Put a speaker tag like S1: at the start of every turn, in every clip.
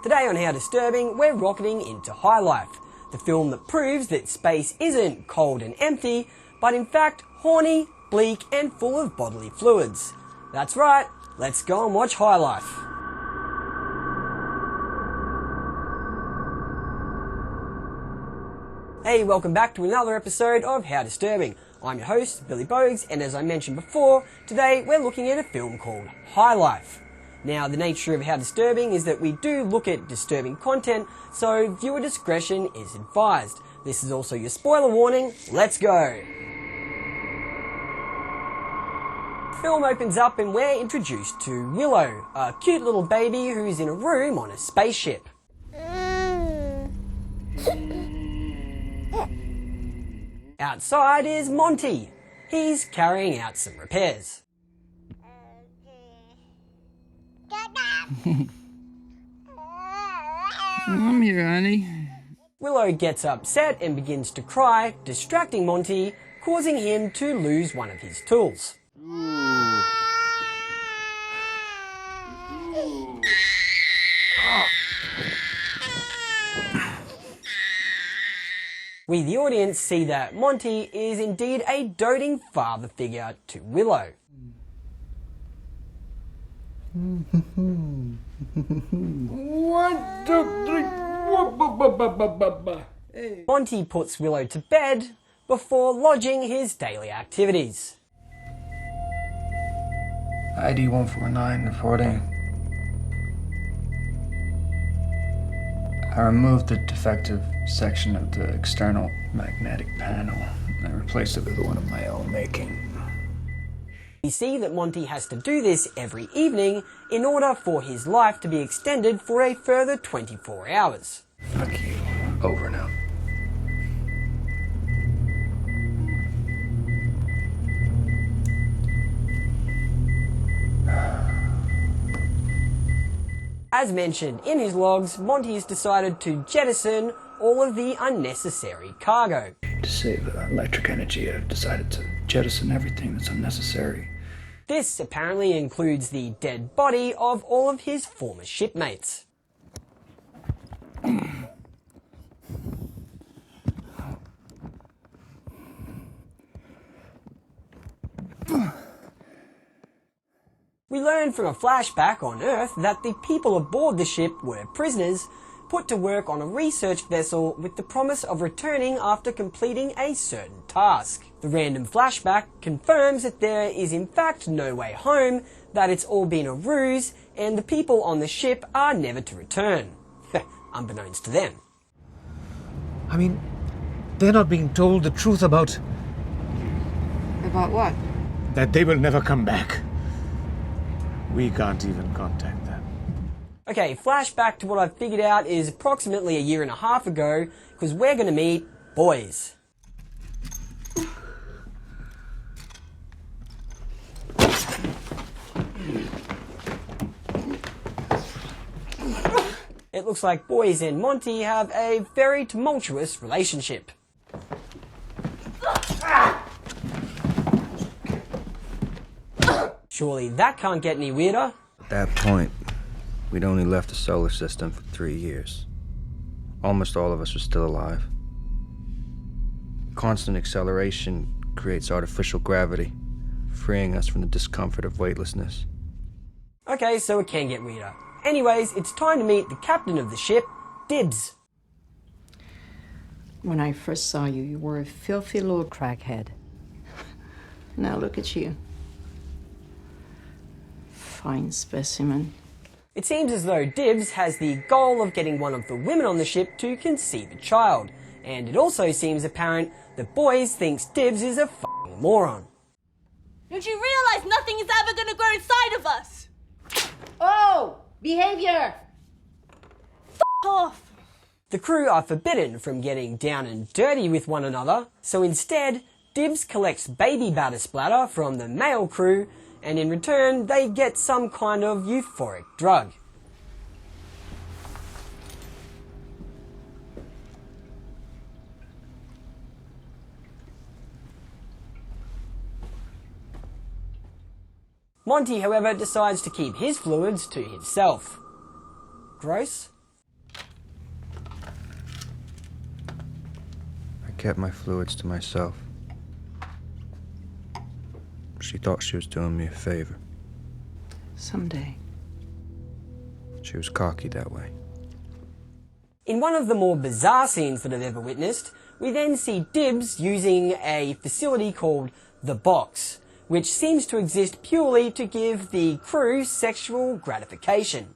S1: Today on How Disturbing, we're rocketing into High Life, the film that proves that space isn't cold and empty, but in fact horny, bleak and full of bodily fluids. That's right, let's go and watch High Life. Hey, welcome back to another episode of How Disturbing. I'm your host, Billy Bogues, and as I mentioned before, today we're looking at a film called High Life. Now, the nature of How Disturbing is that we do look at disturbing content, so viewer discretion is advised. This is also your spoiler warning. Let's go! The film opens up and we're introduced to Willow, a cute little baby who's in a room on a spaceship. Outside is Monty. He's carrying out some repairs.
S2: I'm here, honey.
S1: Willow gets upset and begins to cry, distracting Monty, causing him to lose one of his tools. We, the audience, see that Monty is indeed a doting father figure to Willow.
S2: One, two, three. Hey.
S1: Monty puts Willow to bed before lodging his daily activities.
S2: ID 149 reporting. I removed the defective section of the external magnetic panel and I replaced it with one of my own making.
S1: We see that Monty has to do this every evening in order for his life to be extended for a further 24 hours.
S2: Fuck you. Over now.
S1: As mentioned in his logs, Monty has decided to jettison all of the unnecessary cargo.
S2: To save electric energy, I've decided to jettison everything that's unnecessary.
S1: This apparently includes the dead body of all of his former shipmates. We learn from a flashback on Earth that the people aboard the ship were prisoners, put to work on a research vessel with the promise of returning after completing a certain task. The random flashback confirms that there is in fact no way home, that it's all been a ruse, and the people on the ship are never to return. Unbeknownst to them.
S3: I mean, they're not being told the truth about...
S4: About what?
S3: that they will never come back. We can't even contact them.
S1: Okay, flashback to what I've figured out is approximately a year and a half ago, because we're going to meet Bogues. It looks like Bogues and Monty have a very tumultuous relationship. Surely that can't get any weirder.
S5: At that point, we'd only left the solar system for 3 years. Almost all of us were still alive. Constant acceleration creates artificial gravity, freeing us from the discomfort of weightlessness.
S1: Okay, so it can get weirder. Anyways, it's time to meet the captain of the ship, Dibs.
S4: When I first saw you, you were a filthy little crackhead. Now look at you. Fine specimen.
S1: It seems as though Dibs has the goal of getting one of the women on the ship to conceive a child, and it also seems apparent that Bogues thinks Dibs is a f***ing moron.
S6: Don't you realize nothing is ever gonna grow inside of us?
S4: Oh! Behavior!
S6: F*** off!
S1: The crew are forbidden from getting down and dirty with one another, so instead, Dibs collects baby batter splatter from the male crew, and in return, they get some kind of euphoric drug. Monty, however, decides to keep his fluids to himself. Gross?
S5: kept my fluids to myself. She thought she was doing me a favor.
S4: Someday.
S5: She was cocky that way.
S1: In one of the more bizarre scenes that I've ever witnessed, we then see Dibs using a facility called the Bogues, which seems to exist purely to give the crew sexual gratification.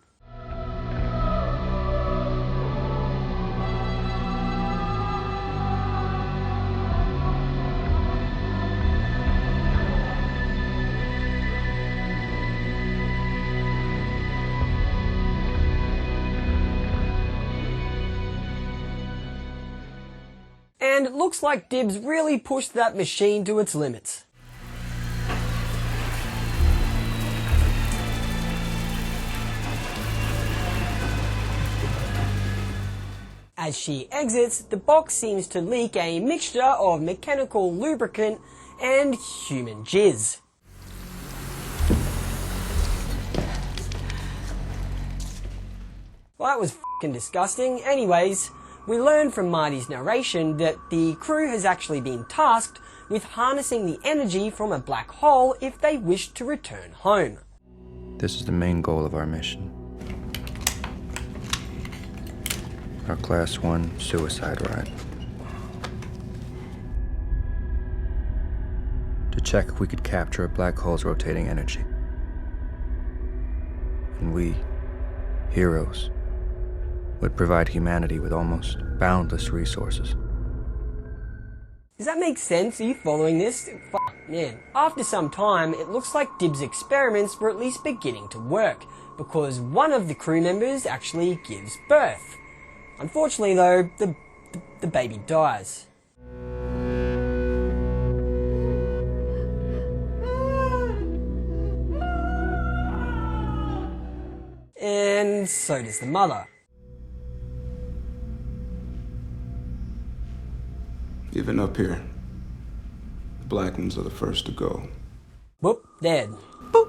S1: And it looks like Dibs really pushed that machine to its limits. As she exits, the box seems to leak a mixture of mechanical lubricant and human jizz. Well, that was f***ing disgusting. Anyways, we learn from Marty's narration that the crew has actually been tasked with harnessing the energy from a black hole if they wish to return home.
S5: This is the main goal of our mission. Our Class 1 suicide ride. To check if we could capture a black hole's rotating energy. And we, heroes, would provide humanity with almost boundless resources.
S1: Does that make sense? Are you following this? Fuck, man. After some time, it looks like Dibs' experiments were at least beginning to work, because one of the crew members actually gives birth. Unfortunately though, the baby dies. And so does the mother.
S7: Even up here, the black ones are the first to go.
S1: Whoop, dead.
S4: Boop.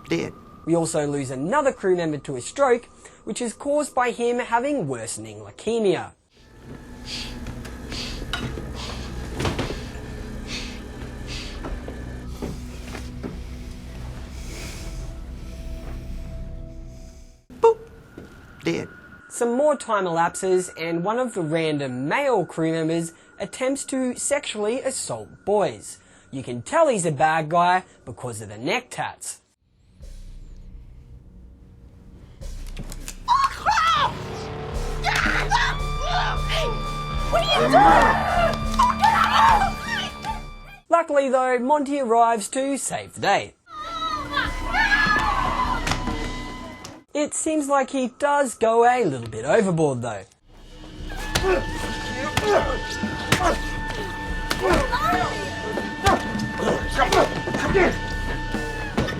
S4: Dead.
S1: We also lose another crew member to a stroke, which is caused by him having worsening leukemia.
S4: Boop. Dead.
S1: Some more time elapses and one of the random male crew members attempts to sexually assault boys. You can tell he's a bad guy because of the neck tats.
S6: What are you doing?
S1: Luckily though, Monty arrives to save the day. It seems like he does go a little bit overboard though.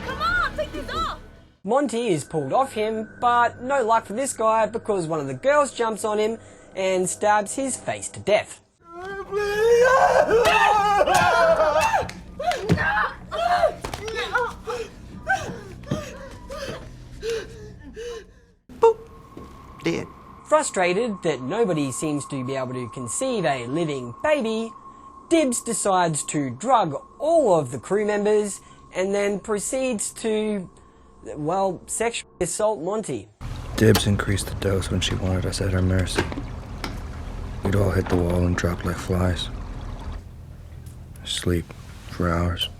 S6: Come on, take these off.
S1: Monty is pulled off him, but no luck for this guy because one of the girls jumps on him and stabs his face to death.
S4: Boop. Dead.
S1: Frustrated that nobody seems to be able to conceive a living baby, Dibs decides to drug all of the crew members and then proceeds to, well, sexually assault Monty.
S5: Dibs increased the dose when she wanted us at her mercy. We'd all hit the wall and drop like flies. Sleep for hours.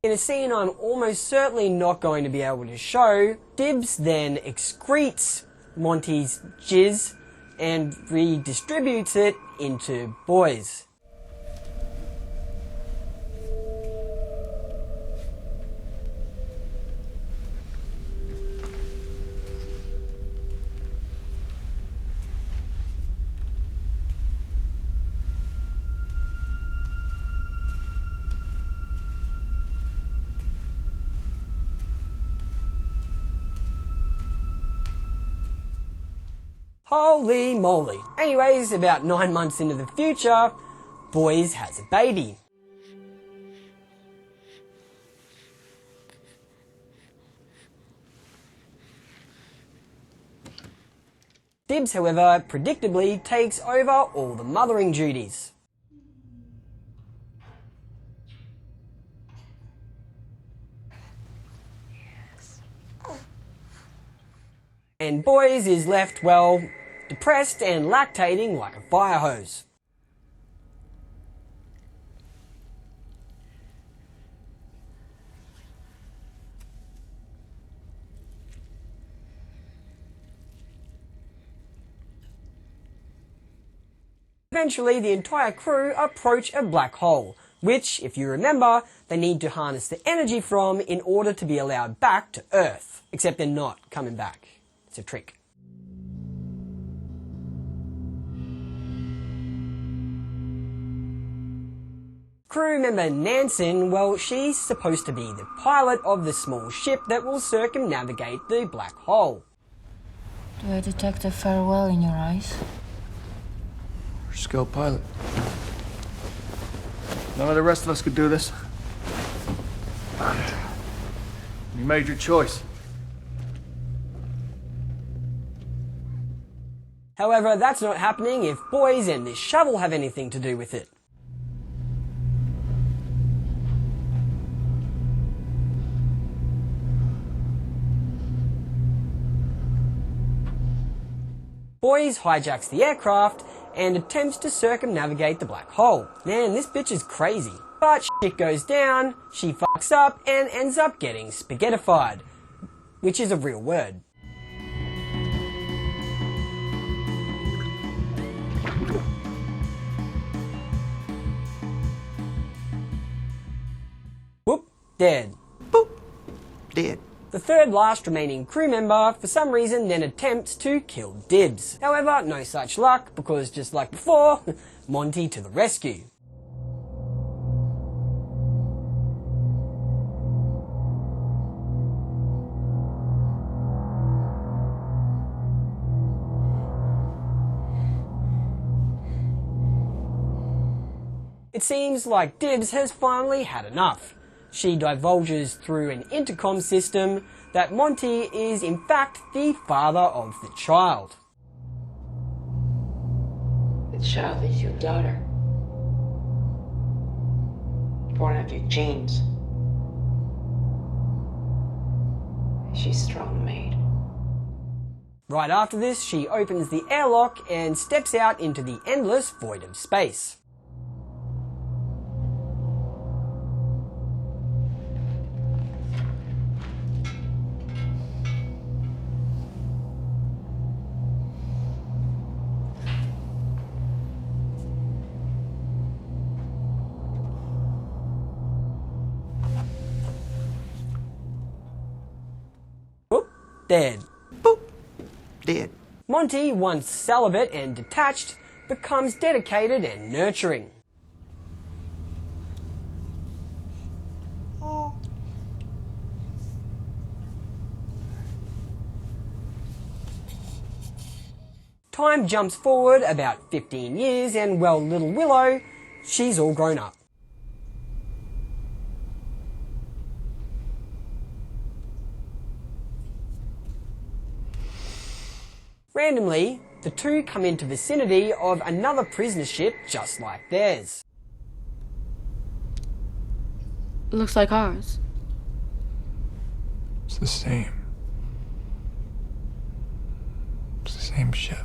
S1: In a scene I'm almost certainly not going to be able to show, Dibs then excretes Monty's jizz and redistributes it into boys. Holy moly. Anyways, about 9 months into the future, Bogues has a baby. Dibs, however, predictably takes over all the mothering duties. And Bogues is left, well, depressed and lactating like a fire hose. Eventually, the entire crew approach a black hole, which, if you remember, they need to harness the energy from in order to be allowed back to Earth. Except they're not coming back. It's a trick. Crew member Nansen, well, she's supposed to be the pilot of the small ship that will circumnavigate the black hole.
S8: Do I detect a farewell in your eyes?
S2: Skilled pilot. None of the rest of us could do this. You made your choice.
S1: However, that's not happening if Bogues and this shovel have anything to do with it. Bogues hijacks the aircraft and attempts to circumnavigate the black hole. Man, this bitch is crazy. But shit goes down, she fucks up and ends up getting spaghettified, which is a real word. Whoop, dead.
S4: Boop. Dead.
S1: The third last remaining crew member, for some reason, then attempts to kill Dibs. However, no such luck, because just like before, Monty to the rescue. It seems like Dibs has finally had enough. She divulges through an intercom system that Monty is in fact the father of the child.
S9: The child is your daughter, born of your genes. She's strong-made.
S1: Right after this, she opens the airlock and steps out into the endless void of space. Dead.
S4: Boop. Dead.
S1: Monty, once celibate and detached, becomes dedicated and nurturing. Time jumps forward about 15 years and, well, little Willow, she's all grown up. Randomly, the two come into vicinity of another prisoner ship just like theirs.
S8: Looks like ours.
S2: It's the same. It's the same ship.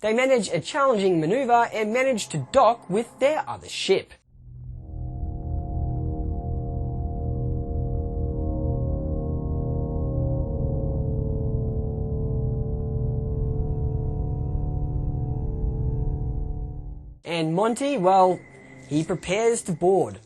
S1: They manage a challenging maneuver and manage to dock with their other ship. And Monty, well, he prepares to board.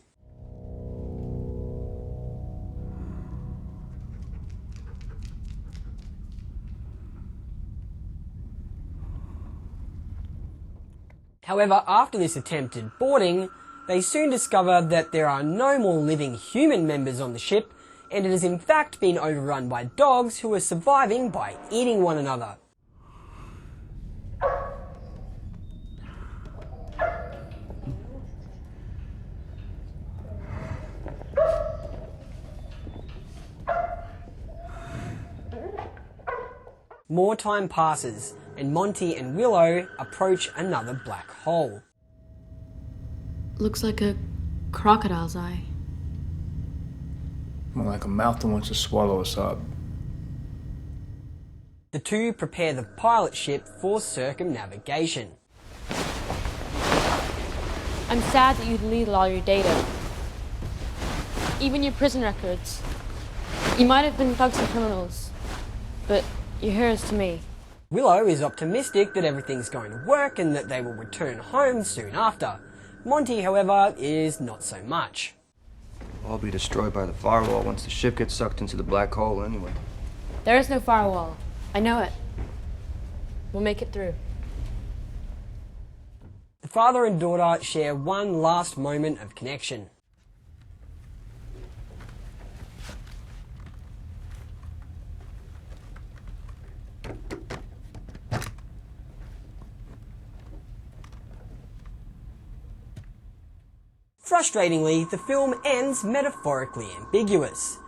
S1: However, after this attempted boarding, they soon discover that there are no more living human members on the ship, and it has in fact been overrun by dogs who are surviving by eating one another. More time passes, and Monty and Willow approach another black hole.
S10: Looks like a crocodile's eye.
S2: More like a mouth that wants to swallow us up.
S1: The two prepare the pilot ship for circumnavigation.
S6: I'm sad that you deleted all your data. Even your prison records. You might have been thugs and criminals, but you're heroes to me.
S1: Willow is optimistic that everything's going to work and that they will return home soon after. Monty, however, is not so much.
S5: All be destroyed by the firewall once the ship gets sucked into the black hole anyway.
S6: There is no firewall. I know it. We'll make it through.
S1: The father and daughter share one last moment of connection. Frustratingly, the film ends metaphorically ambiguous.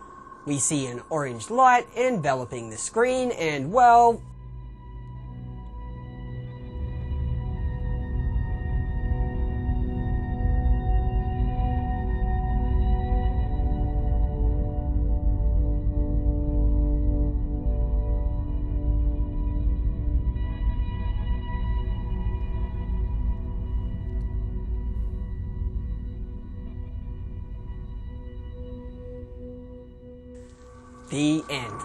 S1: We see an orange light enveloping the screen and, well, the end.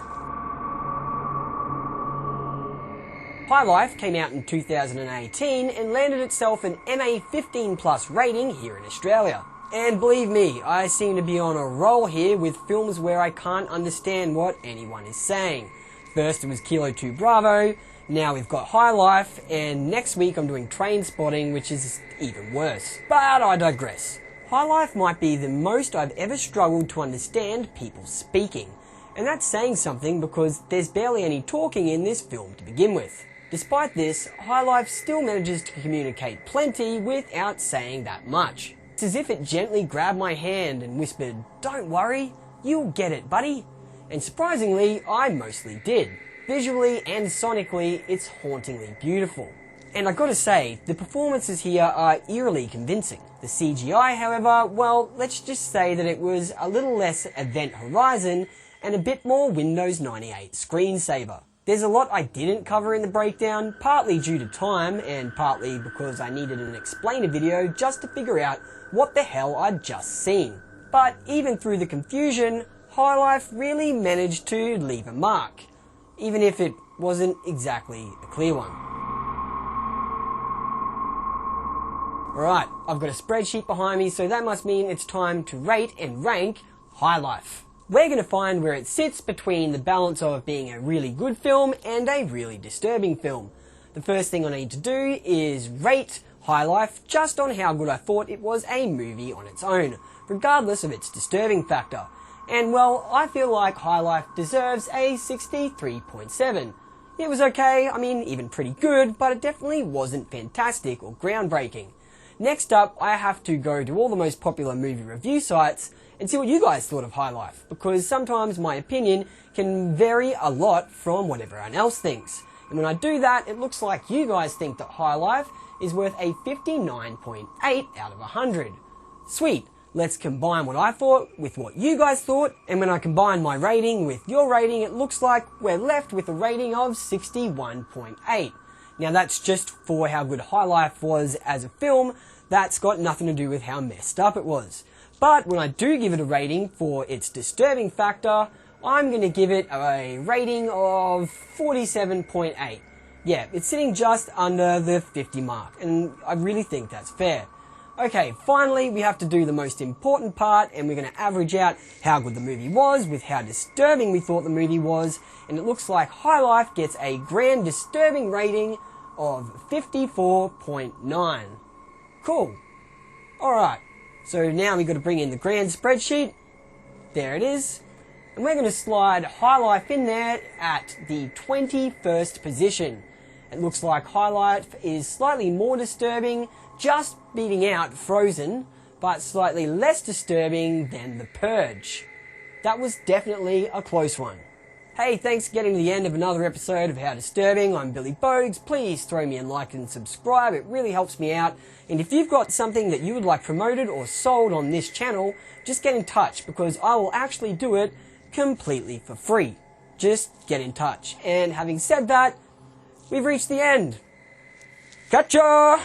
S1: High Life came out in 2018 and landed itself an MA 15+ rating here in Australia. And believe me, I seem to be on a roll here with films where I can't understand what anyone is saying. First it was Kilo 2 Bravo, now we've got High Life, and next week I'm doing Train Spotting, which is even worse. But I digress. High Life might be the most I've ever struggled to understand people speaking. And that's saying something because there's barely any talking in this film to begin with. Despite this, High Life still manages to communicate plenty without saying that much. It's as if it gently grabbed my hand and whispered, "Don't worry, you'll get it, buddy." And surprisingly, I mostly did. Visually and sonically, it's hauntingly beautiful. And I gotta say, the performances here are eerily convincing. The CGI, however, well, let's just say that it was a little less Event Horizon and a bit more Windows 98 screensaver. There's a lot I didn't cover in the breakdown, partly due to time and partly because I needed an explainer video just to figure out what the hell I'd just seen. But even through the confusion, High Life really managed to leave a mark, even if it wasn't exactly a clear one. Alright, I've got a spreadsheet behind me, so that must mean it's time to rate and rank High Life. We're going to find where it sits between the balance of being a really good film and a really disturbing film. The first thing I need to do is rate High Life just on how good I thought it was a movie on its own, regardless of its disturbing factor. And well, I feel like High Life deserves a 63.7. It was okay, I mean even pretty good, but it definitely wasn't fantastic or groundbreaking. Next up, I have to go to all the most popular movie review sites and see what you guys thought of High Life, because sometimes my opinion can vary a lot from what everyone else thinks. And when I do that, it looks like you guys think that High Life is worth a 59.8 out of 100. Sweet, let's combine what I thought with what you guys thought, and when I combine my rating with your rating, it looks like we're left with a rating of 61.8. Now that's just for how good High Life was as a film. That's got nothing to do with how messed up it was. But when I do give it a rating for its disturbing factor, I'm going to give it a rating of 47.8. Yeah, it's sitting just under the 50 mark, and I really think that's fair. Okay, finally we have to do the most important part, and we're going to average out how good the movie was with how disturbing we thought the movie was, and it looks like High Life gets a grand disturbing rating of 54.9. Cool. Alright, so now we've got to bring in the grand spreadsheet. There it is. And we're going to slide High Life in there at the 21st position. It looks like High Life is slightly more disturbing, just beating out Frozen, but slightly less disturbing than The Purge. That was definitely a close one. Hey, thanks for getting to the end of another episode of How Disturbing. I'm Billy Bogues. Please throw me a like and subscribe. It really helps me out. And if you've got something that you would like promoted or sold on this channel, just get in touch because I will actually do it completely for free. Just get in touch. And having said that, we've reached the end. Catcha!